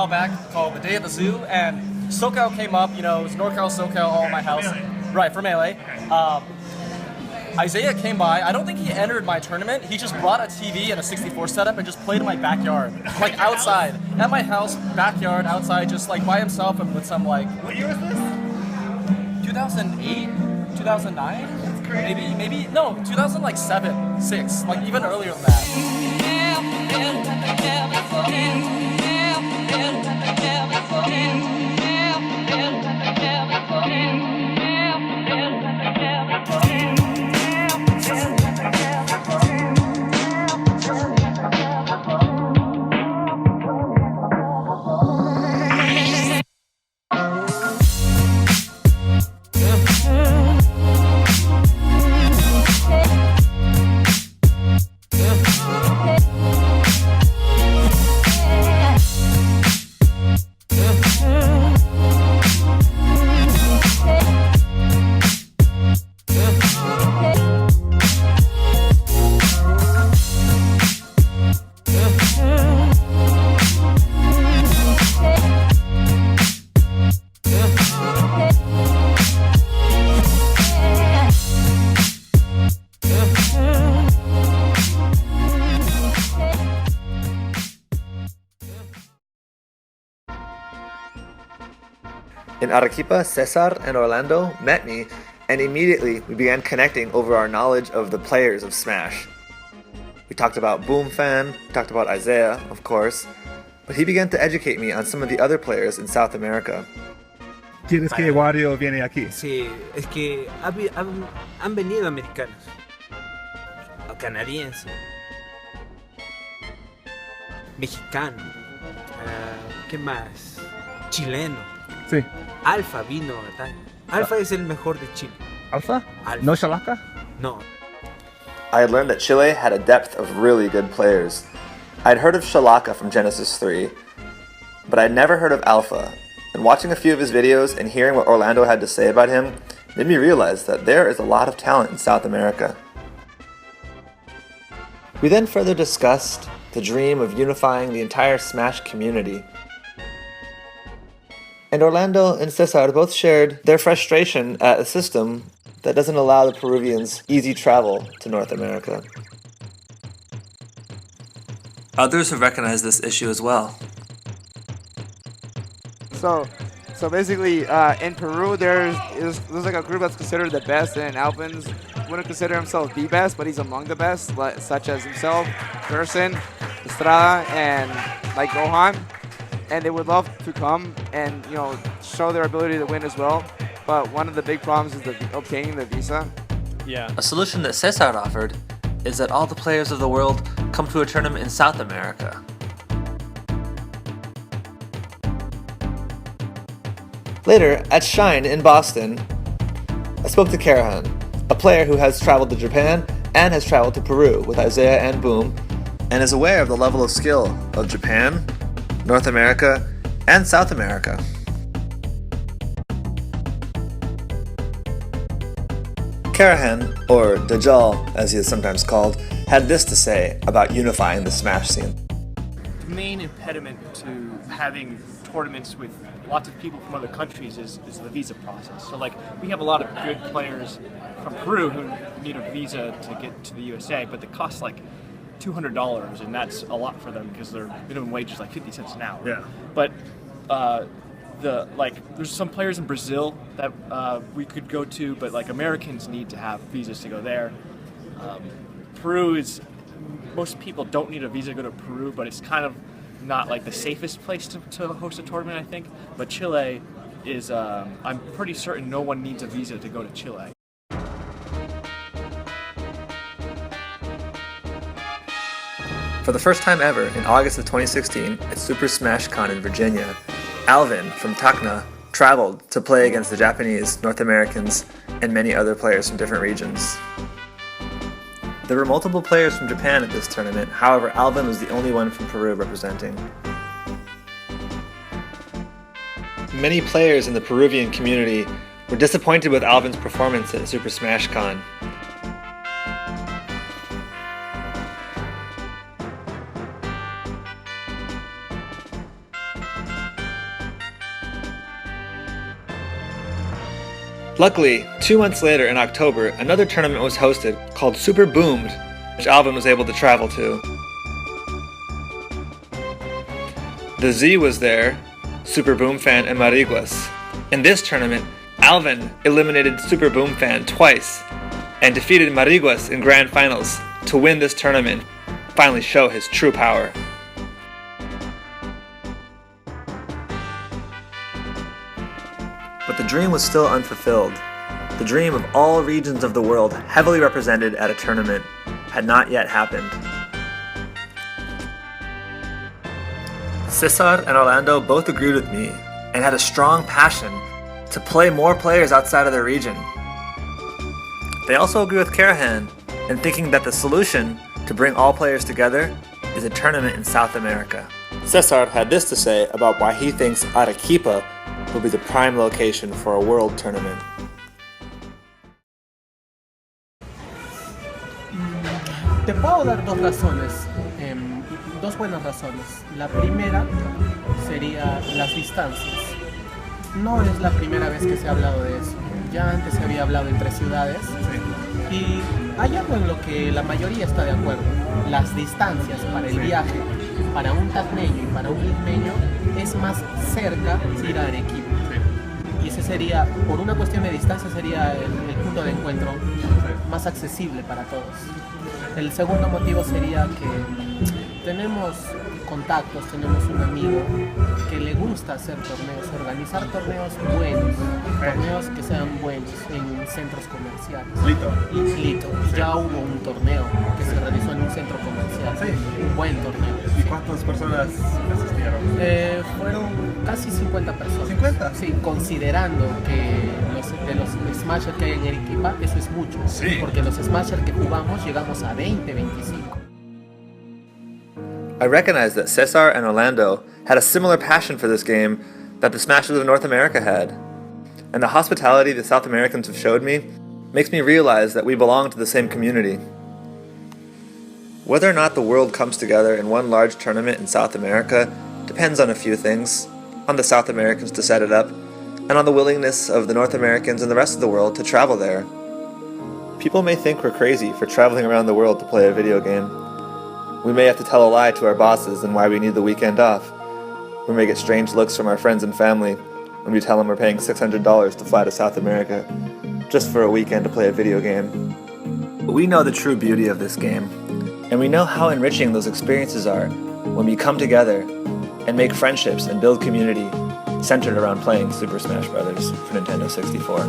while back called The Day at the Zoo, and SoCal came up. You know, it was NorCal, SoCal, all in my house. Right, for Melee. Isaiah came by. I don't think he entered my tournament. He just brought a TV and a 64 setup and just played in my backyard. Like outside. At my house, backyard, outside, just like by himself and with some like... What year was this? 2008? 2009? Maybe, no, 2007, 6, like even earlier than that. In Arequipa, Cesar and Orlando met me, and immediately we began connecting over our knowledge of the players of Smash. We talked about Boom Fan, we talked about Isaiah, of course, but he began to educate me on some of the other players in South America. ¿Quieres que Wario viene aquí? Sí, es que han venido americanos, canadienses, mexicanos, ¿qué más? Chileno. Sí. Alfa vino, ¿verdad? Alfa es el mejor de Chile. ¿Alfa? Alfa. ¿No Shalaka? No. I had learned that Chile had a depth of really good players. I'd heard of Shalaka from Genesis 3, but I'd never heard of Alpha, and watching a few of his videos and hearing what Orlando had to say about him made me realize that there is a lot of talent in South America. We then further discussed the dream of unifying the entire Smash community. And Orlando and Cesar both shared their frustration at a system that doesn't allow the Peruvians easy travel to North America. Others have recognized this issue as well. So basically, in Peru, there's like a group that's considered the best, and Albans wouldn't consider himself the best, but he's among the best, such as himself, Gerson, Estrada, and like Gohan. And they would love to come and, you know, show their ability to win as well. But one of the big problems is obtaining the visa. Yeah. A solution that Cesar offered is that all the players of the world come to a tournament in South America. Later, at Shine in Boston, I spoke to Karahan, a player who has traveled to Japan and has traveled to Peru with Isaiah and Boom, and is aware of the level of skill of Japan, North America, and South America. Karahan, or Dajjal as he is sometimes called, had this to say about unifying the Smash scene. The main impediment to having tournaments with lots of people from other countries is the visa process. So like, we have a lot of good players from Peru who need a visa to get to the USA, but it costs like $200, and that's a lot for them because their minimum wage is like 50 cents an hour. Yeah. But there's some players in Brazil that we could go to, but like Americans need to have visas to go there. Peru is, most people don't need a visa to go to Peru, but it's kind of not like the safest place to host a tournament, I think. But Chile is, I'm pretty certain no one needs a visa to go to Chile. For the first time ever, in August of 2016, at Super Smash Con in Virginia, Alvin from Tacna traveled to play against the Japanese, North Americans, and many other players from different regions. There were multiple players from Japan at this tournament, however Alvin was the only one from Peru representing. Many players in the Peruvian community were disappointed with Alvin's performance at Super Smash Con. Luckily, 2 months later in October, another tournament was hosted called Super Boomed, which Alvin was able to travel to. The Z was there, Super Boom Fan and Mariguas. In this tournament, Alvin eliminated Super Boom Fan twice and defeated Mariguas in grand finals to win this tournament, finally show his true power. But the dream was still unfulfilled. The dream of all regions of the world heavily represented at a tournament had not yet happened. Cesar and Orlando both agreed with me and had a strong passion to play more players outside of their region. They also agree with Karahan in thinking that the solution to bring all players together is a tournament in South America. Cesar had this to say about why he thinks Arequipa will be the prime location for a world tournament. Te puedo dar dos razones, dos buenas razones. La primera sería las distancias. No es la primera vez que se ha hablado de eso. Ya antes se había hablado entre ciudades y hay algo en lo que la mayoría está de acuerdo. Las distancias para el viaje, para un tacneño y para un limeño, es más cerca ir a Arequipa. Y ese sería, por una cuestión de distancia, sería el punto de encuentro más accesible para todos. El segundo motivo sería que tenemos contactos, tenemos un amigo que le gusta hacer torneos, organizar torneos buenos, torneos que sean buenos en centros comerciales. Lito. Ya hubo un torneo que se realizó en un centro comercial, un buen torneo. ¿Y cuántas personas asistieron? Fueron casi 50 personas. ¿50? Sí, considerando que de los Smashers que hay en Arequipa, eso es mucho. Sí. Porque los Smashers que jugamos llegamos a 20, 25. I recognized that Cesar and Orlando had a similar passion for this game that the Smashers of North America had. And the hospitality the South Americans have showed me makes me realize that we belong to the same community. Whether or not the world comes together in one large tournament in South America depends on a few things, on the South Americans to set it up, and on the willingness of the North Americans and the rest of the world to travel there. People may think we're crazy for traveling around the world to play a video game. We may have to tell a lie to our bosses and why we need the weekend off. We may get strange looks from our friends and family when we tell them we're paying $600 to fly to South America just for a weekend to play a video game. But we know the true beauty of this game, and we know how enriching those experiences are when we come together and make friendships and build community centered around playing Super Smash Bros. For Nintendo 64.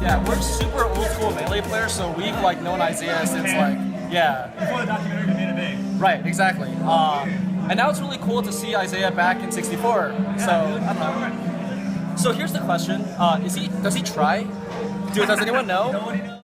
Yeah, we're super old school Melee players, so we've like known Isaiah since like, yeah. Before the documentary made it big. Right, exactly. And now it's really cool to see Isaiah back in 64. So, I don't know. So here's the question. Does he try? Does anyone know?